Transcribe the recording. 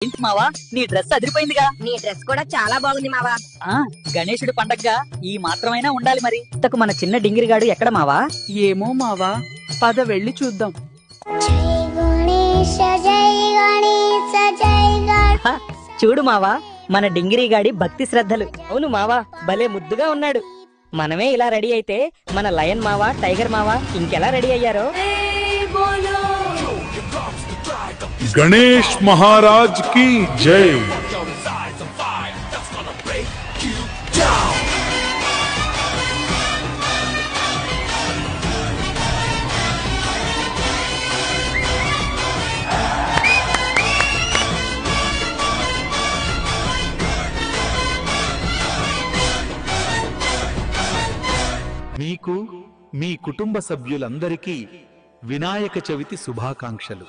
ఏంటి మావా, నీ డ్రెస్ అదిరిపోయిందిగా. నీ డ్రెస్ కూడా చాలా బాగుంది మావా. గణేశుడి పండగగా ఈ మాత్రమైనా ఉండాలి మరి. ఇంతకు మన చిన్న డింగిరిగాడు ఎక్కడ మావా? ఏమో మావా, పద వెళ్ళి చూద్దాం. చూడు మావా, మన డింగిరిగాడి భక్తి శ్రద్ధలు. అవును మావా, భలే ముద్దుగా ఉన్నాడు. మనమే ఇలా రెడీ అయితే మన లయన్ మావా, టైగర్ మావా ఇంకెలా రెడీ అయ్యారో. गणेश महाराज की जय। మీకు మీ కుటుంబ సభ్యులందరికీ వినాయక చవితి శుభాకాంక్షలు.